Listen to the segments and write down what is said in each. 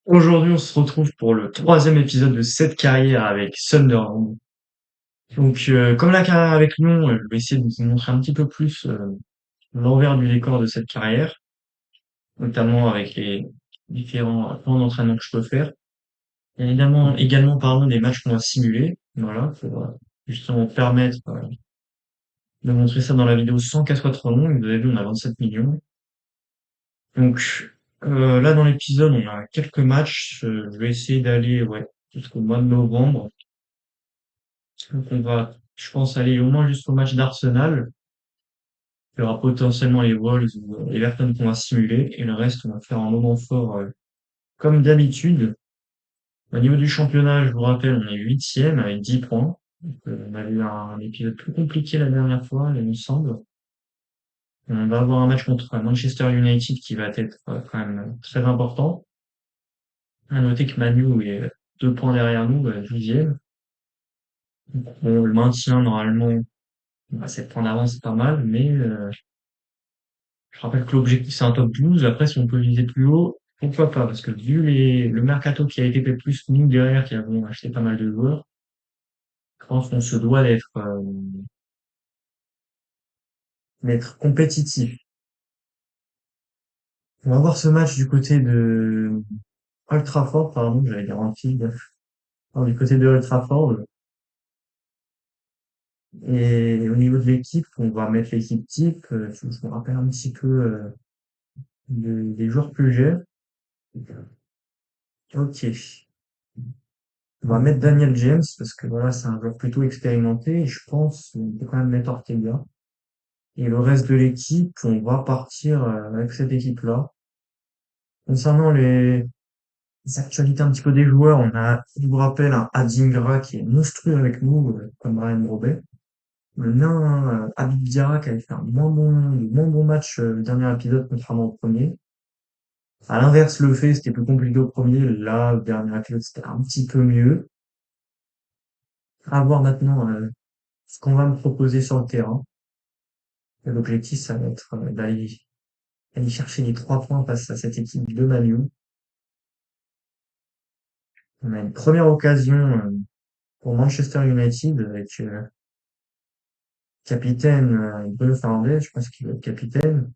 Aujourd'hui, on se retrouve pour le troisième épisode de cette carrière avec Sunderland. Donc, comme la carrière avec Lyon, je vais essayer de vous montrer un petit peu plus l'envers du décor de cette carrière, notamment avec les différents plans d'entraînement que je peux faire. Et également parlons des matchs qu'on va simuler, voilà, pour justement permettre de montrer ça dans la vidéo sans qu'elle soit trop longue. Vous avez vu, on a 27 millions. Donc, là, dans l'épisode, on a quelques matchs. Je vais essayer d'aller, ouais, jusqu'au mois de novembre. Donc on va, je pense, aller au moins jusqu'au match d'Arsenal. Il y aura potentiellement les Wolves ou Everton qu'on va simuler. Et le reste, on va faire un moment fort comme d'habitude. Au niveau du championnat, je vous rappelle, on est huitième avec 10 points. Donc, on a eu un épisode plus compliqué la dernière fois, il me semble. On va avoir un match contre Manchester United qui va être quand même très important. À noter que Manu est 2 points derrière nous, 12e. Bon, le maintien, normalement, 7 points d'avance, c'est pas mal, mais je rappelle que l'objectif, c'est un top 12. Après, si on peut viser plus haut, pourquoi pas? Parce que vu le mercato qui a été fait plus nous derrière, qui avons acheté pas mal de joueurs, je pense qu'on se doit d'être compétitif. On va voir ce match du côté de Old Trafford, pardon, j'allais dire Anfield. Non, du côté de Old Trafford. Et au niveau de l'équipe, on va mettre l'équipe type. Je me rappelle un petit peu des joueurs que j'ai. Ok. On va mettre Daniel James parce que voilà, c'est un joueur plutôt expérimenté et je pense qu'on peut quand même mettre Ortega. Et le reste de l'équipe, on va partir avec cette équipe-là. Concernant les actualités un petit peu des joueurs, on a, je vous rappelle, un Adingra qui est monstrueux avec nous, comme Ryan Robet. Le nain Habib Diarra qui avait fait un moins bon match le dernier épisode contrairement au premier. À l'inverse, le fait, c'était plus compliqué au premier. Là, le dernier épisode, c'était un petit peu mieux. À voir maintenant ce qu'on va me proposer sur le terrain. Et l'objectif, ça va être aller chercher les 3 points face à cette équipe de Manu. On a une première occasion pour Manchester United avec capitaine Bruno Fernandes, je pense qu'il va être capitaine.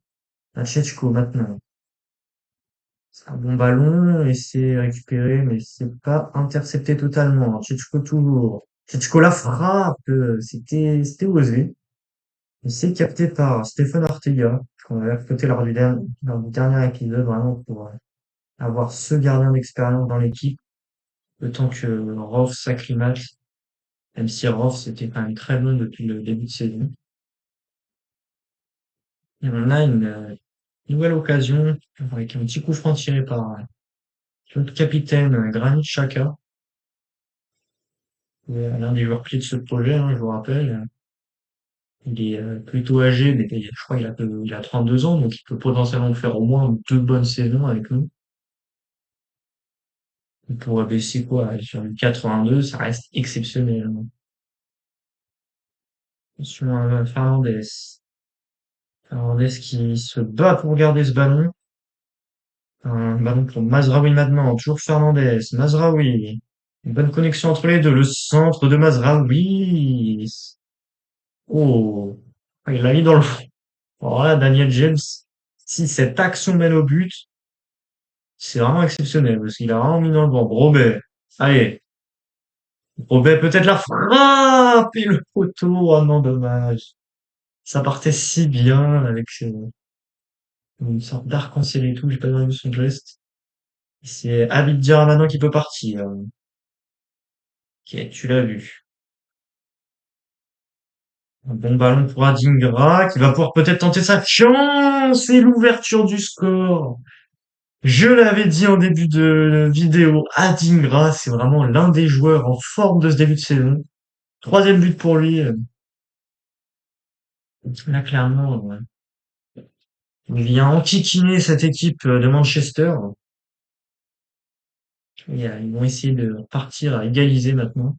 Tchèchko maintenant. C'est un bon ballon et c'est récupéré, mais c'est pas intercepté totalement. Tchèchko toujours. Tchèchko la frappe, c'était osé. Et c'est capté par Stéphane Ortega, qu'on avait recruté lors du dernier épisode, vraiment pour avoir ce gardien d'expérience dans l'équipe, le temps que Roth s'acclimate, même si Roth c'était quand même très bon depuis le début de saison. Et on a une nouvelle occasion avec un petit coup franc tiré par notre capitaine Granit Xhaka, l'un des joueurs clés de ce projet, hein, je vous rappelle. Il est plutôt âgé, mais je crois qu'il a 32 ans, donc il peut potentiellement faire au moins 2 bonnes saisons avec nous. On pourrait baisser quoi, sur du 82, ça reste exceptionnel, hein. Attention à Fernandez. Fernandez qui se bat pour garder ce ballon. Un ballon pour Mazraoui maintenant. Toujours Fernandez. Mazraoui. Une bonne connexion entre les deux. Le centre de Mazraoui. Oh. Ah, il l'a mis dans le fond. Alors là, Daniel James, si cette action mène au but, c'est vraiment exceptionnel parce qu'il a vraiment mis dans le banc. Robert. Allez. Robert peut-être la frappe et le poteau. Oh non, dommage. Ça partait si bien avec une sorte d'arc-en-ciel et tout. J'ai pas bien vu son geste. C'est Habib Diarra maintenant qui peut partir. Ok, tu l'as vu. Un bon ballon pour Adingra qui va pouvoir peut-être tenter sa chance et l'ouverture du score. Je l'avais dit en début de vidéo, Adingra, c'est vraiment l'un des joueurs en forme de ce début de saison. Troisième but pour lui. Là, clairement, il vient enquiquiner cette équipe de Manchester. Ils vont essayer de partir à égaliser maintenant.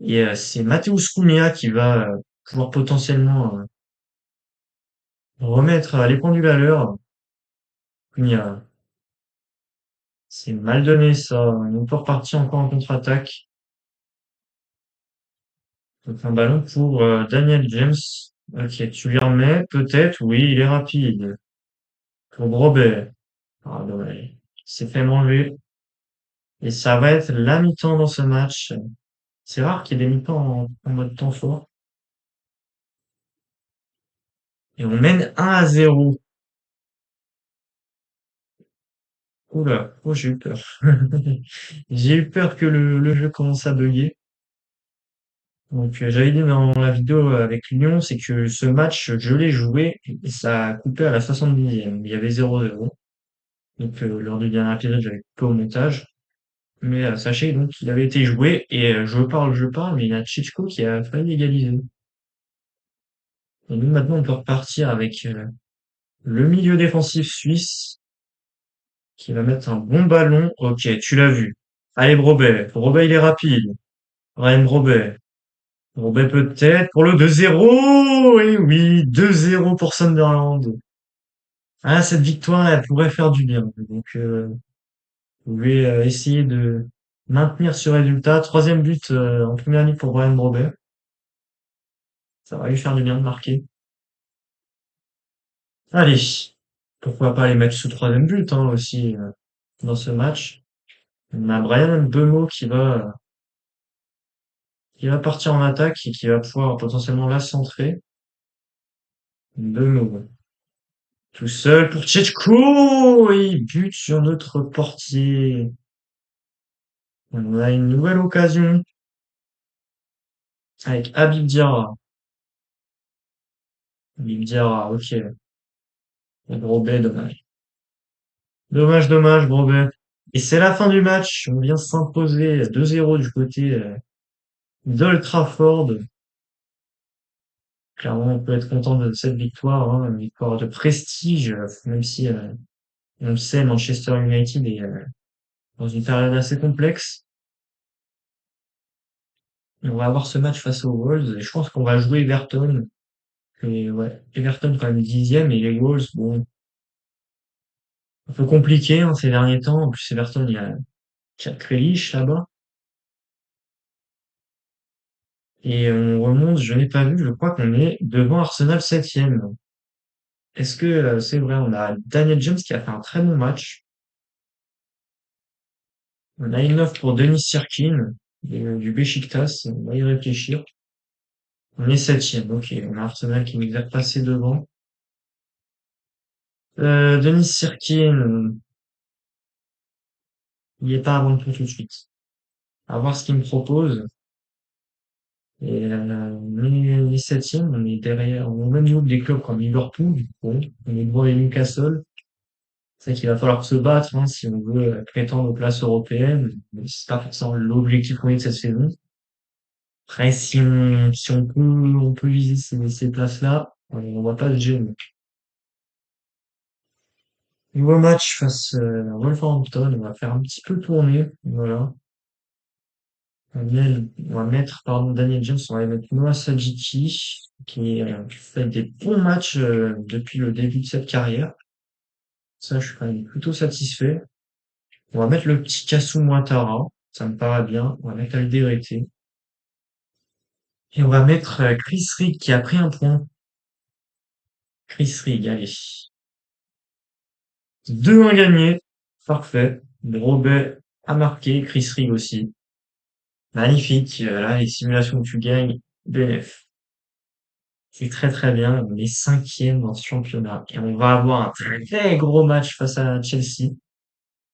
Et c'est Mateusz Cunha qui va pouvoir potentiellement remettre les pendules à l'heure. Cunha C'est mal donné ça. On peut repartir encore en contre-attaque. Donc un ballon pour Daniel James. Ok, tu lui remets, peut-être, oui, il est rapide. Pour Robert. Ah, dommage. Il s'est fait manger. Et ça va être la mi-temps dans ce match. C'est rare qu'il y ait des mi-temps en mode temps fort. Et on mène 1-0. Oula, oh, j'ai eu peur. J'ai eu peur que le jeu commence à bugger. Donc, j'avais dit dans la vidéo avec Lyon, c'est que ce match, je l'ai joué et ça a coupé à la 70e. Il y avait 0-0. Donc, lors du dernier épisode, j'avais coupé au montage. Mais sachez donc qu'il avait été joué et je parle, mais il y a Tchitchko qui a failli égaliser. Et nous, maintenant, on peut repartir avec le milieu défensif suisse qui va mettre un bon ballon. Ok, tu l'as vu. Allez, Brobet. Brobet, il est rapide. Ryan Brobet. Brobet peut-être pour le 2-0. Et oui, 2-0 pour Sunderland. Ah, cette victoire, elle pourrait faire du bien. Donc, vous pouvez essayer de maintenir ce résultat. Troisième but en première ligue pour Brian Brobet. Ça va lui faire du bien de marquer. Allez, pourquoi pas les mettre sous troisième but hein, aussi dans ce match. On a Brian Mbeumo qui va partir en attaque et qui va pouvoir potentiellement la centrer. Mbeumo tout seul pour Tchèchko et il bute sur notre portier. On a une nouvelle occasion avec Habib Diarra. Habib Diarra, ok. Grobet, dommage. Dommage, dommage, Grobet. Et c'est la fin du match. On vient s'imposer 2-0 du côté d'Old Trafford. Clairement, on peut être content de cette victoire, hein, une victoire de prestige, même si on le sait, Manchester United est dans une période assez complexe. Et on va avoir ce match face aux Wolves, et je pense qu'on va jouer Everton. Et ouais, Everton quand même 10e, et les Wolves, bon, un peu compliqué hein, ces derniers temps. En plus, Everton, il y a Jack Grealish là-bas. Et on remonte, je n'ai pas vu, je crois qu'on est devant Arsenal 7e. Est-ce que c'est vrai? On a Daniel James qui a fait un très bon match. On a une offre pour Denis Sirkin du Beşiktaş. On va y réfléchir. On est 7e. Ok. On a Arsenal qui nous a passé devant. Denis Sirkin, il n'y est pas avant tout de suite. À voir ce qu'il me propose. Et on est 7e. On est derrière, au même niveau que des clubs comme Liverpool. Bon, on est devant les Newcastle. C'est vrai qu'il va falloir se battre hein, si on veut prétendre aux places européennes. Mais c'est pas forcément l'objectif qu'on est de cette saison. Après, si on peut viser ces places-là, on va pas se gêner. Nouveau match face à Wolverhampton, on va faire un petit peu tourner. Voilà. On va mettre, pardon, Daniel James, on va mettre Noah Sadiki, qui fait des bons matchs depuis le début de cette carrière. Ça, je suis quand même plutôt satisfait. On va mettre le petit Kassou Ouattara, ça me paraît bien. On va mettre Alderete. Et on va mettre Chris Rigg qui a pris un point. Chris Rigg, allez. 2-1 gagné. Parfait. Robert a marqué, Chris Rigg aussi. Magnifique. Là, les simulations que tu gagnes, BNF. C'est très très bien. On est 5e dans ce championnat. Et on va avoir un très gros match face à Chelsea.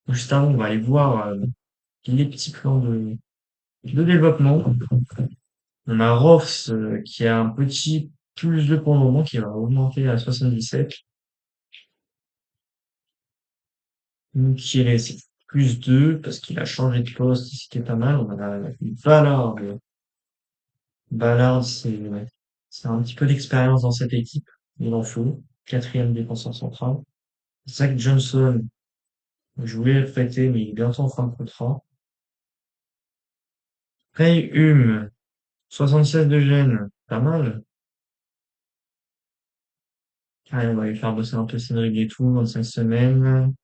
Juste avant, on va aller voir les petits plans de développement. On a Ross qui a un petit plus 2 pour le moment, qui va augmenter à 77. C'est plus 2 parce qu'il a changé de poste, ce qui est pas mal. On a Ballard. Ballard, c'est un petit peu d'expérience dans cette équipe. Il en faut. Quatrième défenseur central. Zach Johnson, je voulais le prêter, mais il est bientôt en fin de contrat. Ray 76 de gêne. Pas mal. Allez, on va lui faire bosser un peu Cédric et tout, 25 semaines.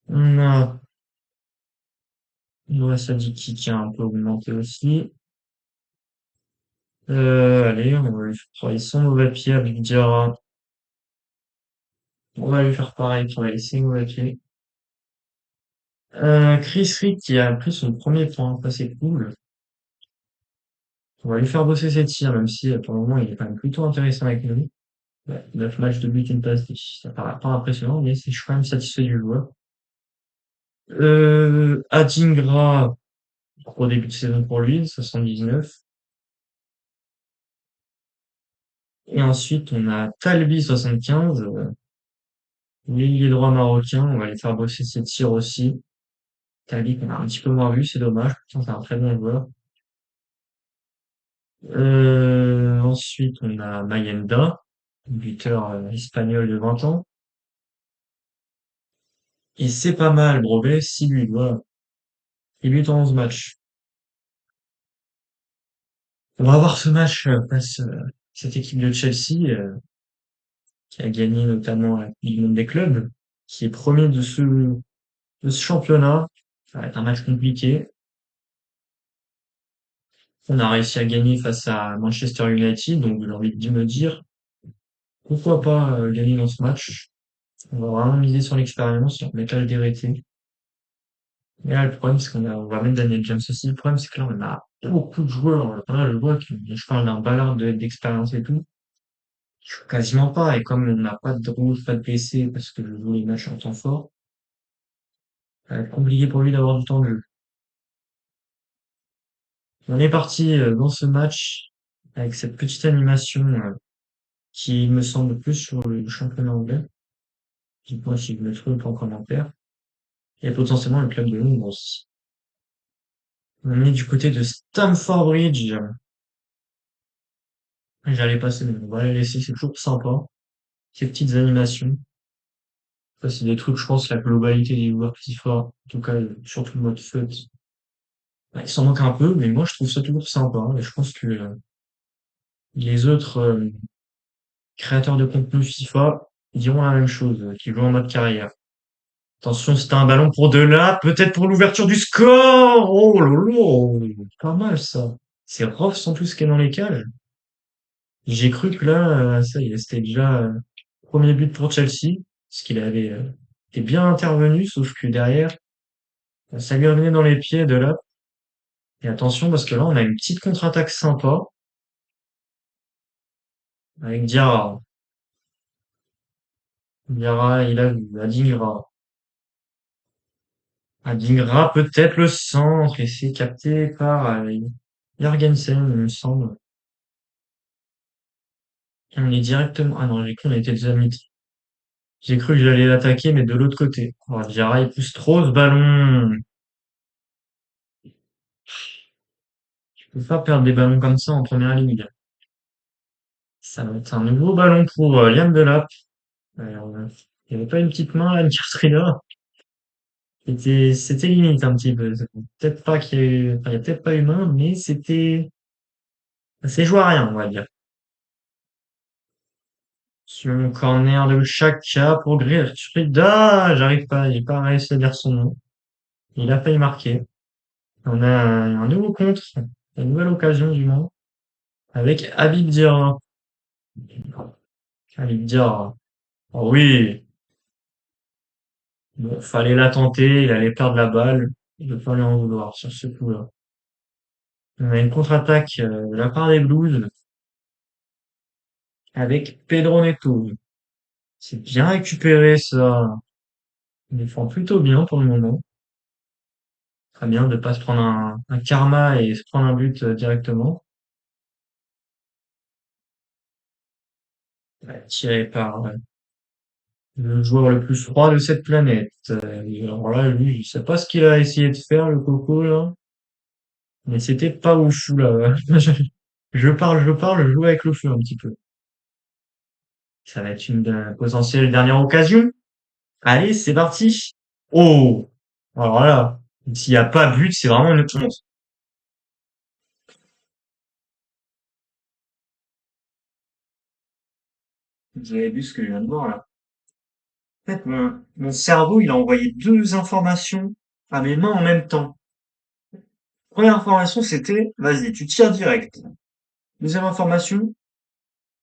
On a Noah Sadiki qui a un peu augmenté aussi. Allez, on va lui faire travailler son mauvais pied avec Diarra. On va lui faire pareil, travailler ses mauvais pieds. Chris Rick qui a pris son premier point, ça c'est cool. On va lui faire bosser ses tirs, même si pour le moment il est quand même plutôt intéressant avec nous. Ouais, 9 matchs de but, une passe, ça paraît pas impressionnant, mais je suis quand même satisfait du joueur. Adingra, gros début de saison pour lui, 79. Et ensuite, on a Talbi, 75, l'ailier droit marocain, on va les faire bosser ses tirs aussi. Talbi qu'on a un petit peu moins vu, c'est dommage, pourtant c'est un très bon joueur. Ensuite, on a Mayenda, buteur espagnol de 20 ans. Et c'est pas mal, Brovet, 6 buts, voilà. 6 buts en 11 matchs. On va voir ce match face cette équipe de Chelsea qui a gagné notamment la Coupe du Monde des clubs, qui est premier de ce championnat. Ça va être un match compliqué. On a réussi à gagner face à Manchester United, donc j'ai envie de me dire pourquoi pas gagner dans ce match. On va vraiment miser sur l'expérience, sur mettre Alderete. Mais là, le problème, c'est on va mettre Daniel James aussi. Le problème, c'est que là, on a beaucoup de joueurs. Là, je vois que je parle d'un ballard d'expérience et tout. Je joue quasiment pas. Et comme on n'a pas de rouge, pas de blessés, parce que je joue les matchs en temps fort, ça va être compliqué pour lui d'avoir du temps de jeu. On est parti dans ce match avec cette petite animation qui me semble plus sur le championnat anglais. Dites-moi si je me trompe en commentaire. Et potentiellement le club de Londres aussi. On est du côté de Stamford Bridge. J'allais passer, mais on va les laisser, c'est toujours sympa. Ces petites animations. Ça, c'est des trucs, je pense, la globalité des joueurs FIFA, en tout cas, surtout le mode FUT. Bah, il s'en manque un peu, mais moi, je trouve ça toujours sympa, hein. Et je pense que les autres créateurs de contenu FIFA diront la même chose, qui jouent en mode carrière. Attention, c'était un ballon pour Delap, peut-être pour l'ouverture du score! Oh là là! Pas mal, ça. C'est Ross, en plus, qui est dans les cages. J'ai cru que là, ça y est, c'était déjà premier but pour Chelsea, parce qu'il avait été bien intervenu, sauf que derrière, ça lui revenait dans les pieds de là. Et attention, parce que là, on a une petite contre-attaque sympa avec Diarra. Diarra, il a vu, Adingra. Adingra, peut-être le centre, et c'est capté par Jorgensen, il me semble. Et on est directement... Ah non, j'ai cru qu'on était déjà mis. J'ai cru que j'allais l'attaquer, mais de l'autre côté. Oh, Diarra, il pousse trop ce ballon. Tu peux pas perdre des ballons comme ça en première ligue. Ça va être un nouveau ballon pour Liam Delap. Il n'y avait pas une petite main là, une carte. C'était limite un petit peu. Peut-être pas qu'il y a eu, enfin, il y a peut-être pas eu main, mais c'est joué à rien, on va dire. Sur le corner de Xhaka pour Grillrida, j'ai pas réussi à dire son nom. Il a failli marquer. On a un nouveau contre, une nouvelle occasion du moins, avec Habib Diarra. Habib Diarra. Oh oui, bon, fallait la tenter, il allait perdre la balle. Il ne pas lui en vouloir sur ce coup-là. On a une contre-attaque de la part des Blues avec Pedro Neto. C'est bien récupéré ça. Il défend plutôt bien pour le moment. Très bien de pas se prendre un karma et se prendre un but directement. Ouais, tiré par le joueur le plus froid de cette planète. Et alors là, lui, je sais pas ce qu'il a essayé de faire, le coco, là. Mais c'était pas ouf, là. Je parle, je joue avec le feu un petit peu. Ça va être une potentielle dernière occasion. Allez, c'est parti. Oh! Alors là, s'il n'y a pas but, c'est vraiment une honte. Vous avez vu ce que je viens de voir là? En fait, mon cerveau, il a envoyé deux informations à mes mains en même temps. Première information, c'était, vas-y, tu tires direct. Deuxième information,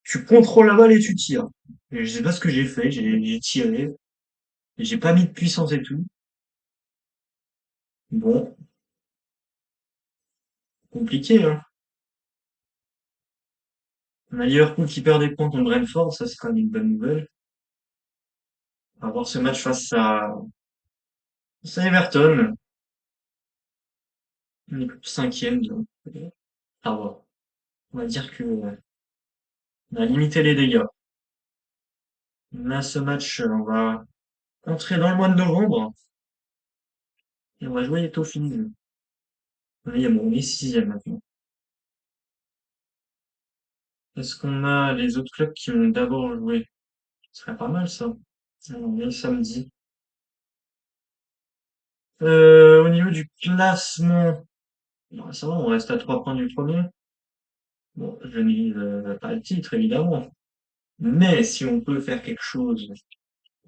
tu contrôles la balle et tu tires. Et je sais pas ce que j'ai fait, j'ai tiré, et j'ai pas mis de puissance et tout. Bon, compliqué, hein. On a Liverpool qui perd des points contre Brentford, ça c'est quand même une bonne nouvelle. On va voir ce match face à Everton. On est plus cinquième, donc, à voir. On va dire que, on a limité les dégâts. Là, ce match, on va entrer dans le mois de novembre, et on va jouer les Dauphins. On est sixième maintenant. Est-ce qu'on a les autres clubs qui ont d'abord joué? Ce serait pas mal, ça. Alors, on est le samedi. Au niveau du classement, bah, ça va, on reste à 3 points du premier. Bon, je n'y pas le titre, évidemment. Mais si on peut faire quelque chose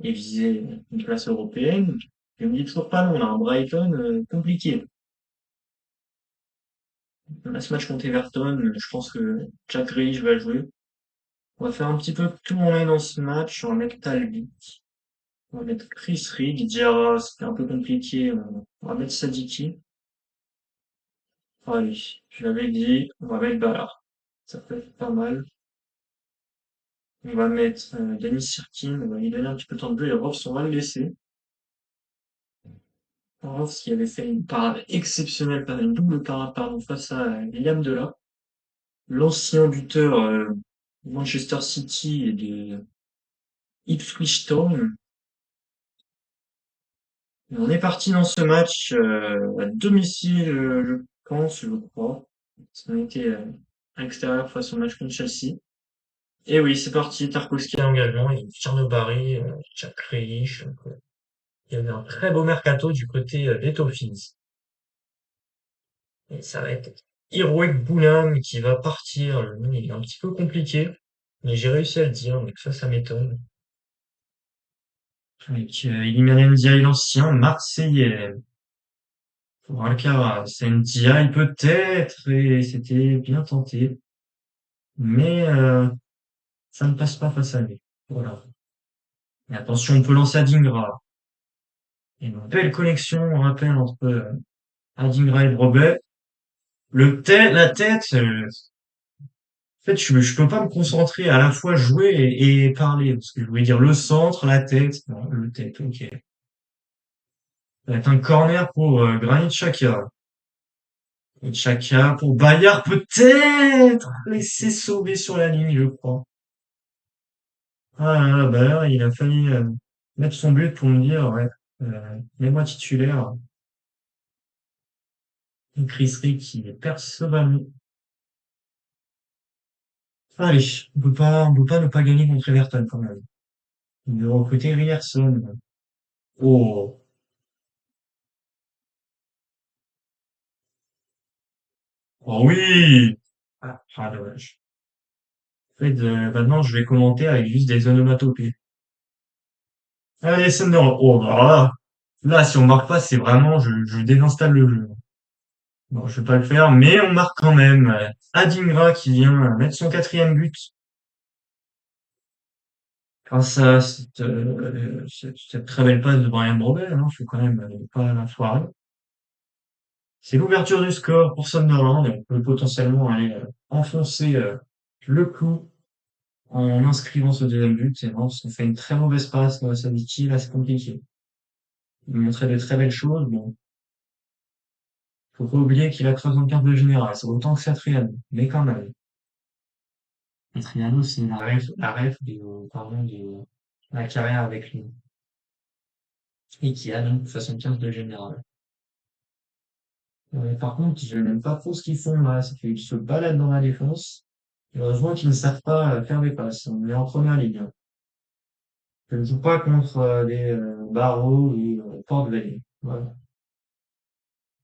et viser une place européenne, je me dis toujours pas non, on a un Brighton compliqué. On a ce match contre Everton, je pense que Jack Grealish va jouer. On va faire un petit peu tout en main dans ce match. On va mettre Talbi, on va mettre Chris Reed, Diarra, c'était un peu compliqué. On va mettre Sadiki. Allez, je l'avais dit, on va mettre Ballard. Ça peut être pas mal. On va mettre Denis Sirkin, on va lui donner un petit peu de temps de jeu et Ross, on va le laisser. Ross qui avait fait une parade exceptionnelle, une double parade pardon, face à Liam Delap, l'ancien buteur de Manchester City et de Ipswich Town. Et on est parti dans ce match à domicile, je pense, je crois. Parce qu'on était à l'extérieur face au match contre Chelsea. Et oui, c'est parti, Tarkowski à l'engagement, et Tierno Barry, Jack Grealish. Il y avait un très beau mercato du côté des Dolphins. Et ça va être Heroic Boulam qui va partir. Le nom il est un petit peu compliqué, mais j'ai réussi à le dire, donc ça m'étonne. Avec Iliman Ndiaye, l'ancien Marseillais. Pour Alcaraz, c'est Ndiaye peut-être, et c'était bien tenté, mais ça ne passe pas face à lui. Voilà. Et attention, on peut lancer Adingra. Et une belle connexion, on rappelle, entre Adingra et Robert. La tête, en fait, je peux pas me concentrer à la fois jouer et parler, parce que je voulais dire le centre, la tête, non, le tête, ok. Ça va être un corner pour Granit Xhaka. Et Xhaka pour Bayard, peut-être, laissé sauver sur la ligne, je crois. Ah là là, Bayard, il a failli mettre son but pour me dire, ouais, mets-moi titulaire. Et Chris Rick qui perd ce ballon. Allez, on peut pas ne pas gagner contre Everton quand même. De recruter Ryerson. Oh, oh oui! Dommage. En fait, maintenant, je vais commenter avec juste des onomatopées. Allez, Sunderland. Oh, bah, là, si on marque pas, c'est vraiment, je désinstalle le jeu. Bon, je vais pas le faire, mais on marque quand même. Adingra qui vient mettre son quatrième but grâce à cette très belle passe de Brian Brobel, hein. Faut quand même pas la foirer. C'est l'ouverture du score pour Sunderland et on peut potentiellement aller enfoncer le clou en inscrivant ce deuxième but. Et non, parce qu'on fait une très mauvaise passe dans la Vicky, là c'est compliqué. Il montrait de très belles choses. Bon, faut pas oublier qu'il a 75 de général, c'est autant que Satriano, mais quand même. Satriano, c'est la ref pardon, de la carrière avec lui. Et qui a donc 75 de général. Par contre, je n'aime pas trop ce qu'ils font là, c'est qu'ils se baladent dans la défense. Heureusement qu'ils ne savent pas faire des passes. On est en première ligue, hein. Je ne joue pas contre des Barreaux et Port-Valley. Voilà.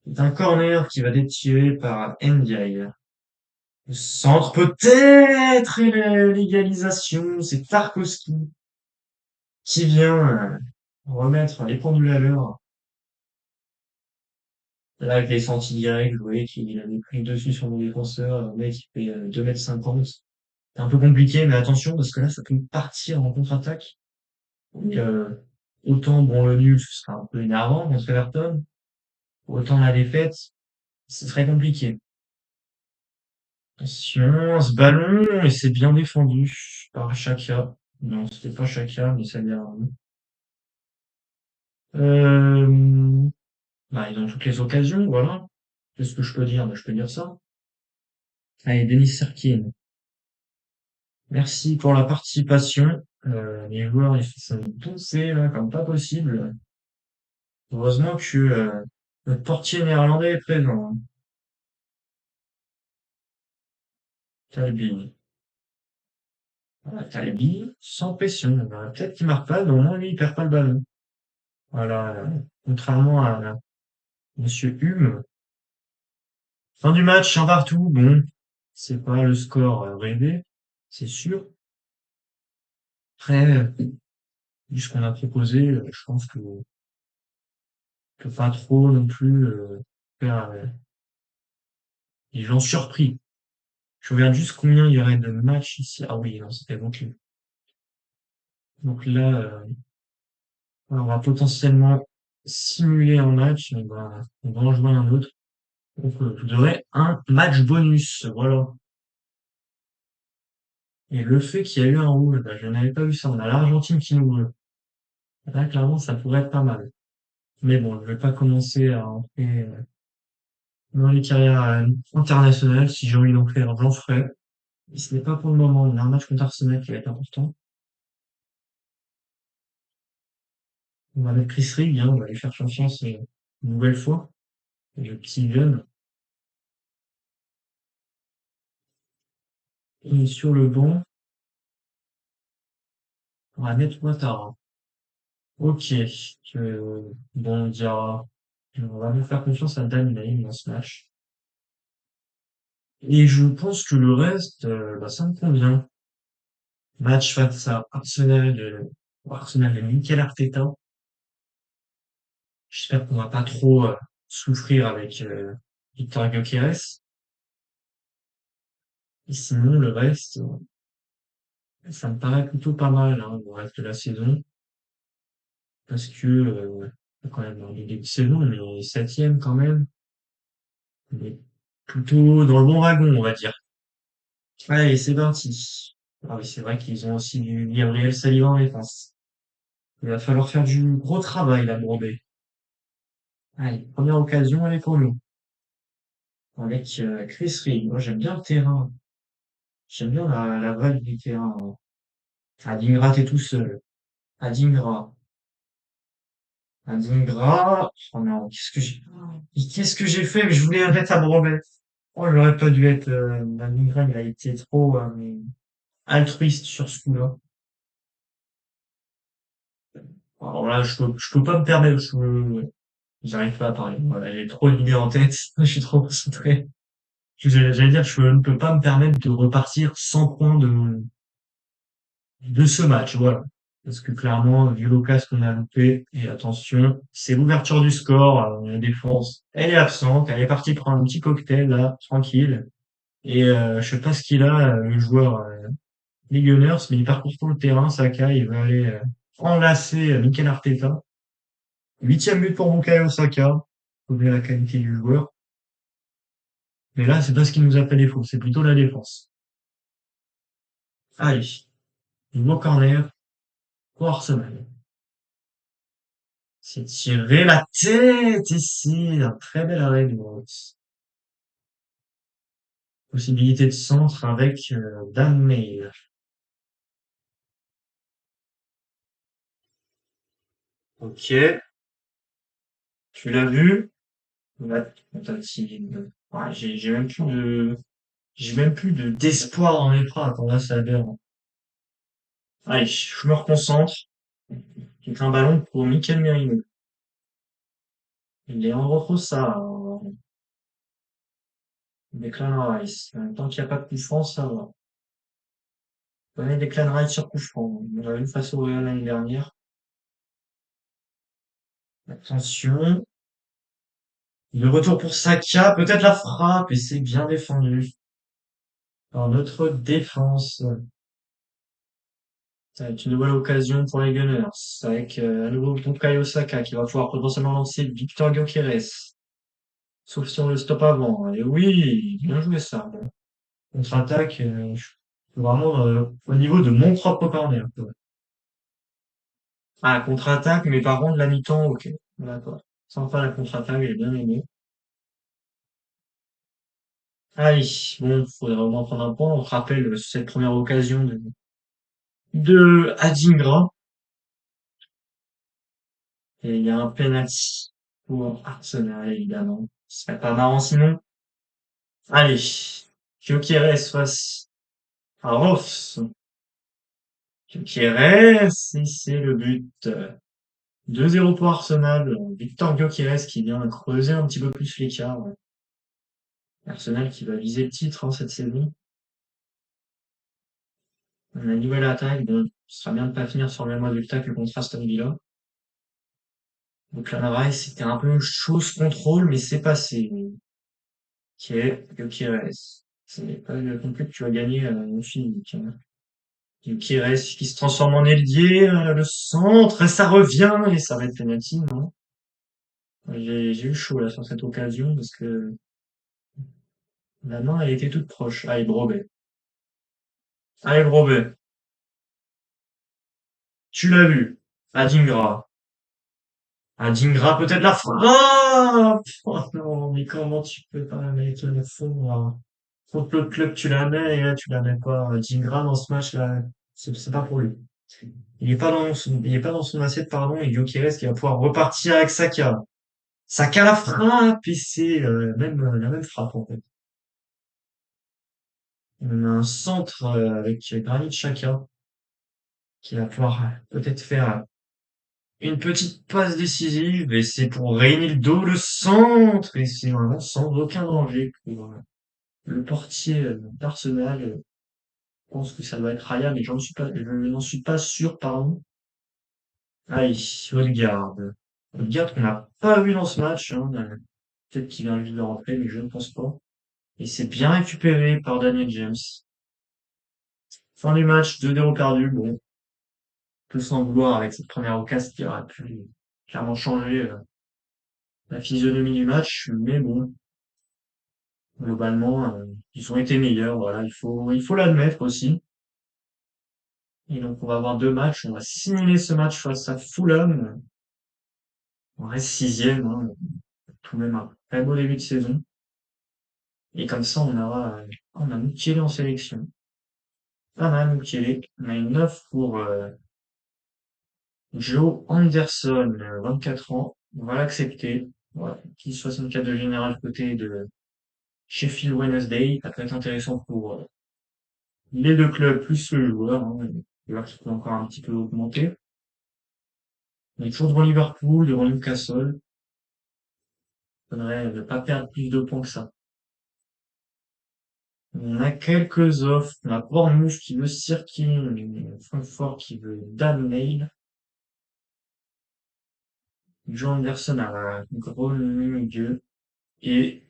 C'est un corner qui va être tiré par Ndiaye. Le centre peut-être et l'égalisation, c'est Tarkowski qui vient remettre les pendules à l'heure. Là, je l'ai senti direct, je voyais qu'il avait pris le dessus sur mon défenseur, un mec qui fait 2,50 m. C'est un peu compliqué, mais attention, parce que là, ça peut partir en contre-attaque. Donc, autant, bon, le nul, ce sera un peu énervant contre Everton, autant la défaite, ce serait compliqué. Attention, ce ballon, et c'est bien défendu par Xhaka. Non, c'était pas Xhaka, mais ça vient. Euh, bah, ils ont toutes les occasions, voilà. Qu'est-ce que je peux dire? Bah, je peux dire ça. Allez, Denis Serkin. Merci pour la participation. Les joueurs, ils se sont poussés, là, comme pas possible. Heureusement que notre portier néerlandais est présent, hein. Talbi. Voilà, Talbi, sans pression. Peut-être qu'il marque pas, mais au moins lui, il perd pas le ballon. Voilà. Contrairement à Monsieur Hume. Fin du match, un partout. Bon, c'est pas le score rêvé, c'est sûr. Après, vu ce qu'on a proposé, je pense que pas trop non plus faire les gens surpris. Je regarde juste combien il y aurait de matchs ici. Ah oui, non, c'était bon. Donc là, on va potentiellement simuler un match, on va en jouer un autre. Donc, vous aurez un match bonus, voilà. Et le fait qu'il y a eu un rouge, bah, je n'avais pas vu ça. On a l'Argentine qui nous veut. Là, clairement, ça pourrait être pas mal. Mais bon, je vais pas commencer à entrer dans les carrières internationales. Si j'ai envie d'en faire, j'en ferai. Mais ce n'est pas pour le moment. On a un match contre Arsenal qui va être important. On va mettre Chris Rigg, hein, on va lui faire confiance une nouvelle fois. Le petit jeune. Et sur le banc, on va mettre Ouattara. Ok. Bon, on dira, on va nous faire confiance à Dan Lane dans ce match. Et je pense que le reste, bah, ça me convient. Match face à Arsenal de Mikel Arteta. J'espère qu'on va pas trop souffrir avec Victor Gyökeres. Et sinon, le reste, ça me paraît plutôt pas mal, hein, le reste de la saison. Parce que, quand même, dans les débuts de saison, on est septième quand même. On est plutôt dans le bon wagon, on va dire. Allez, c'est parti. Ah oui, c'est vrai qu'ils ont aussi du Gabriel Saliba en défense. Il va falloir faire du gros travail, là, Brobé. Allez, première occasion, elle est pour nous. Avec Chris Rigg. Moi, j'aime bien le terrain. J'aime bien la vibe du terrain. Adingra, t'es tout seul. Adingra. Adingra. Oh non, qu'est-ce que j'ai fait? Mais je voulais mettre à Brobet. Oh, j'aurais pas dû être, Adingra, il a été trop, altruiste sur ce coup-là. Alors là, je peux pas me permettre, j'arrive pas à parler. Voilà, j'ai trop d'idées en tête. Je suis trop concentré. J'allais dire, je ne peux pas me permettre de repartir sans point de ce match, voilà. Parce que clairement, vu l'occasion qu'on a loupé, et attention, c'est l'ouverture du score, la défense, elle est absente, elle est partie prendre un petit cocktail, là, tranquille. Et je sais pas ce qu'il a, le joueur des Gunners, mais il parcourt tout le terrain, Saka, il va aller enlacer Mikel Arteta. Huitième but pour Bukayo Saka. Faut dire la qualité du joueur. Mais là, c'est pas ce qui nous a fait défaut, c'est plutôt la défense. Allez, nouveau corner pour Arsenal. C'est tiré la tête ici, un très bel arrêt de Gross. Possibilité de centre avec Dan Mail. Ok, tu l'as vu? La tentative. Ouais, j'ai même plus d'espoir dans mes bras quand là ça aberrant. Allez, je me reconcentre. C'est un ballon pour Mikel Merino. Il est en retro ça, Declan Rice. Tant qu'il n'y a pas de coup franc, ça va. On connaît Declan Rice sur coup franc. On l'a vu face au Real l'année dernière. Attention. Le retour pour Saka, peut-être la frappe, et c'est bien défendu par notre défense. Ça va être une nouvelle occasion pour les Gunners, avec à nouveau Bukayo Saka qui va pouvoir potentiellement lancer Victor Gyökeres. Sauf si on le stoppe avant. Et oui, bien joué ça. Contre-attaque, je suis vraiment au niveau de mon propre corner, quoi. Ah, contre-attaque, mais par contre, la mi-temps, ok. D'accord. Sans faire la contre-attaque, j'ai bien aimé. Allez, bon, faudrait vraiment prendre un point. On se rappelle cette première occasion de Adingra. Et il y a un penalty pour Arsenal, évidemment. Ce serait pas marrant sinon. Allez, Gyökeres face à Ross. Gyökeres, et c'est le but. 2-0 pour Arsenal. Victor Gyökeres qui vient creuser un petit peu plus l'écart. Arsenal qui va viser le titre cette saison. On a une nouvelle attaque. Bon, ce sera bien de pas finir sur le même résultat que contre Aston Villa. Donc là, Navas, c'était un peu chose contrôle, mais c'est passé. Ok, Gyökeres. C'est pas non plus que tu vas gagner une physique, hein. Gyökeres qui se transforme en ailier, le centre, et ça revient, et ça va être penalty, non? J'ai eu chaud là sur cette occasion parce que la main elle était toute proche. Allez, Brobet. Allez, Brobet. Tu l'as vu. Adingra. Adingra, peut-être la frappe! Oh non, mais comment tu peux pas la mettre le fond, là? Contre le club, tu la mets, et là, tu la mets pas. Adingra, dans ce match-là, c'est pas pour lui. Il est pas dans son assiette, pardon, et Gyökeres qui va pouvoir repartir avec Saka. Saka la frappe, et c'est, la même frappe, en fait. On a un centre, avec Granit Xhaka, qui va pouvoir peut-être faire une petite passe décisive, et c'est pour Reinildo le centre, et c'est vraiment sans aucun danger pour le portier d'Arsenal. Je pense que ça doit être Raya, mais je n'en suis pas sûr, pardon. Allez, Odegaard. Odegaard qu'on n'a pas vu dans ce match, hein. Peut-être qu'il vient juste de rentrer, mais je ne pense pas. Et c'est bien récupéré par Daniel James. Fin du match, 2-0 perdu. Bon, on peut s'en vouloir avec cette première occasion qui aurait pu clairement changer la physionomie du match, mais bon, globalement, ils ont été meilleurs, voilà, il faut l'admettre aussi. Et donc, on va avoir deux matchs. On va simuler ce match face à Fulham. On reste sixième, hein, tout de même un très beau début de saison. Et comme ça, on a Mukiele en sélection. Pas mal, Mukiele. On a une offre pour Joe Anderson, 24 ans. On va l'accepter. Voilà, qui 64 de général côté de Sheffield Wednesday. Ça peut être intéressant pour les deux clubs plus le joueur, hein, le joueur qui peut encore un petit peu augmenter. On est toujours devant Liverpool, devant Newcastle. Faudrait ne pas perdre plus de points que ça. On a quelques offres. On a Bournemouth qui veut Sirkin, Francfort qui veut Dan Neil, John Anderson à gros milieu et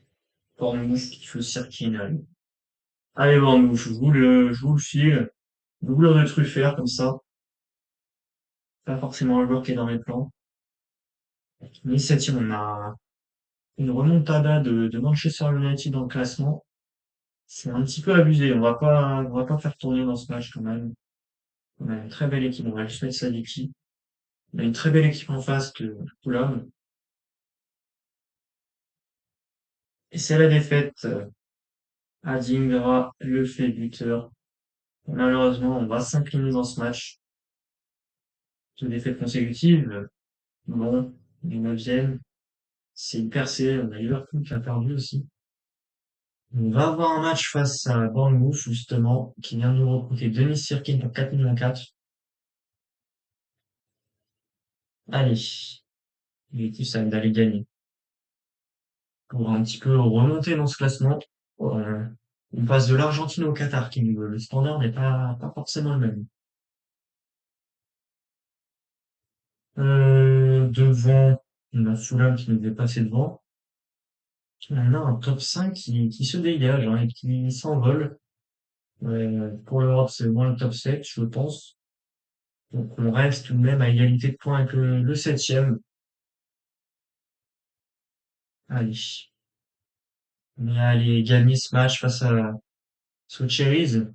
Bournemouth qui veut Sirkin. Allez Bournemouth, je vous le file. Doubleur de Truffert comme ça. Pas forcément un joueur qui est dans mes plans. Mais septième, on a une remontada de Manchester United dans le classement. C'est un petit peu abusé. On va pas faire tourner dans ce match quand même. On a une très belle équipe. On va juste mettre ça d'équipe. On a une très belle équipe en face de Fulham. Et c'est la défaite. Adingra le fait buteur. Malheureusement, on va s'incliner dans ce match. Deux défaites consécutives. Bon, les neuvième, c'est une percée. On a Liverpool qui a perdu aussi. On va avoir un match face à Bournemouth, justement, qui vient de nous recruter Denis Sirkin pour 4 millions 4. Allez, l'objectif, ça va être d'aller gagner. Pour un petit peu remonter dans ce classement. Euh, on passe de l'Argentine au Qatar, le standard n'est pas forcément le même. Devant On a Fulham qui nous est passé devant. On a un top 5 qui se dégage, hein, et qui s'envole. Pour l'Europe, c'est moins le top 7, je pense. Donc on reste tout de même à égalité de points avec le septième. Allez. Mais allez, gagner ce match face à Socheriz.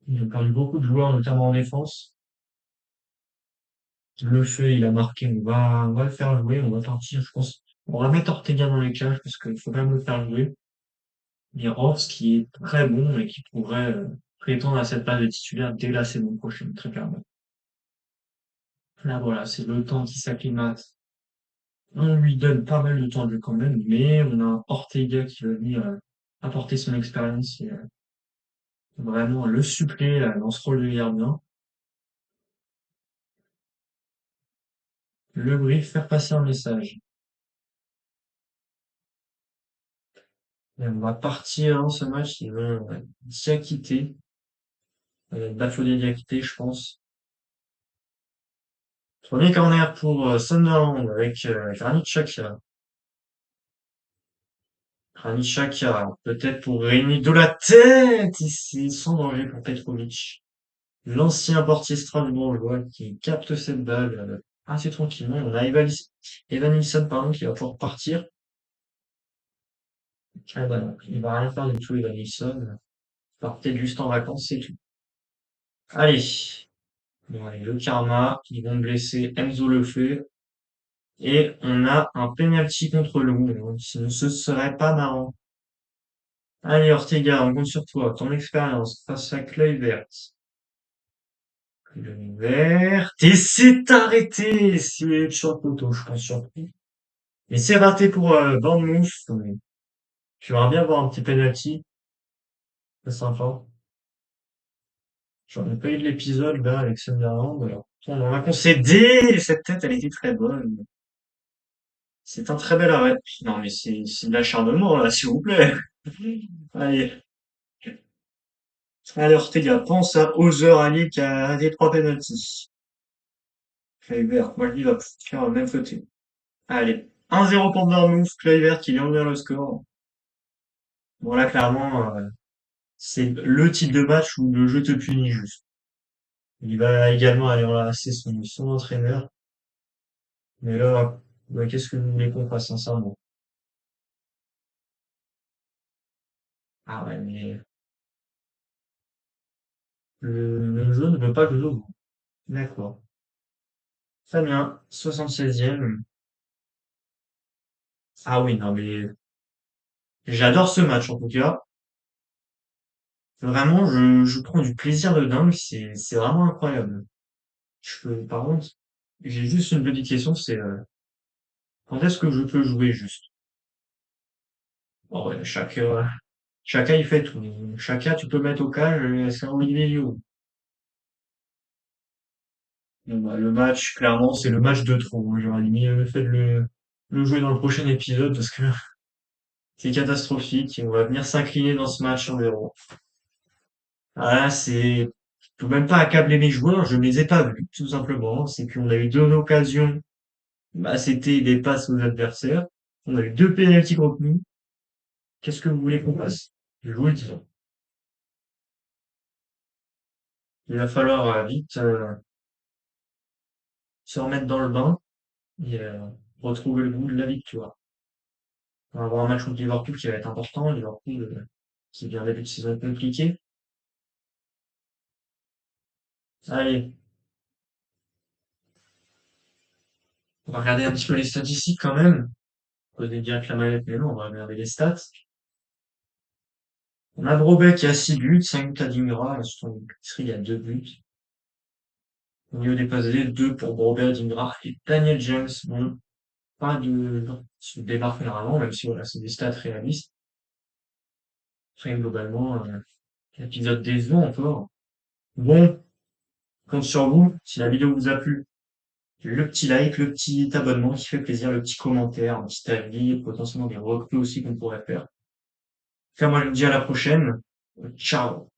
Ils ont perdu beaucoup de joueurs, notamment en défense. Le feu, il a marqué. On va le faire jouer. On va partir, je pense. On va mettre Ortega dans les cages parce qu'il faut quand même le faire jouer. Il y a Horst qui est très bon et qui pourrait prétendre à cette place de titulaire dès la saison prochaine, très clairement. Là, voilà, c'est le temps qui s'acclimate. On lui donne pas mal de temps de jeu quand même, mais on a un Ortega qui va venir apporter son expérience et vraiment le suppléer dans ce rôle de gardien. Le brief, faire passer un message. Et on va partir dans ce match, ils vont Diakité, Bafodé Diakité, je pense. Premier corner pour Sunderland avec Granit Xhaka. Granit Xhaka, peut-être pour Rémi de la tête, ici, sans danger pour Petrovic. L'ancien portier strasbourgeois qui capte cette balle assez tranquillement. On a Evan Nilsson, pardon, qui va pouvoir partir. Ah bah non, il va rien faire du tout, Evan Nilsson. Il part peut-être juste en vacances, c'est tout. Allez. Bon, allez, le karma, ils vont blesser Enzo Lefebvre. Et on a un penalty contre Lou. Donc, ce serait pas marrant. Allez, Ortega, on compte sur toi. Ton expérience face à Kluivert. Kluivert. Et c'est arrêté! C'est sur le poteau, je pense, surpris. Mais c'est raté pour Bournemouth. J'aimerais bien voir un petit penalty. C'est sympa. J'en ai pas eu de l'épisode, là, avec Sunderland. Alors, on en a concédé! Cette tête, elle était très bonne. C'est un très bel arrêt. Non, mais c'est de l'acharnement, là, s'il vous plaît. Allez. Allez, Ortega, pense à Hauser Ali qui a raté 3 penalties. Kluivert, moi, je dis, va faire le même côté. Allez. 1-0 pour Bournemouth. Kluivert qui vient ouvrir le score. Bon, là, clairement, c'est le type de match où le jeu te punit juste. Il va également aller enlacer son entraîneur. Mais là, ouais, qu'est-ce que vous voulez qu'on fasse, sincèrement? Ah ouais, mais le jeu ne veut pas que je joue. D'accord. Très bien. 76e. Ah oui, non, mais j'adore ce match, en tout cas. Vraiment, je prends du plaisir de dingue. C'est vraiment incroyable. Par contre, j'ai juste une petite question, c'est quand est-ce que je peux jouer juste? Bon, ouais, chacun il fait tout. Chacun, tu peux le mettre au cage, c'est en vidéo. Bon, bah, le match, clairement, c'est le match de trop. Moi, j'aurais mieux fait de le jouer dans le prochain épisode parce que c'est catastrophique et on va venir s'incliner dans ce match en 0. Ah, là, je peux même pas accabler mes joueurs, je ne les ai pas vus, tout simplement. C'est qu'on a eu deux occasions, bah, c'était des passes aux adversaires. On a eu deux pénaltys contre nous. Qu'est-ce que vous voulez qu'on fasse? Je vous le dis. Il va falloir vite se remettre dans le bain et retrouver le goût de la victoire. On va avoir un match contre Liverpool qui va être important. Liverpool qui vient début de saison compliqué. Allez, on va regarder un petit peu les statistiques quand même. On connaît bien que la manette, mais non, on va regarder les stats. On a Brobeck qui a 6 buts, 5 buts à Dingra, sur son épicerie, il y a 2 buts. Au niveau des passes D, 2 pour Brobeck, Dingra et Daniel James. Bon, pas de se démarque généralement, même si voilà, c'est des stats réalistes. Après, globalement, épisode décevant encore. Bon, compte sur vous. Si la vidéo vous a plu, le petit like, le petit abonnement qui fait plaisir, le petit commentaire, un petit avis, potentiellement des recos aussi qu'on pourrait faire. Enfin, moi, je vous dis à la prochaine. Ciao.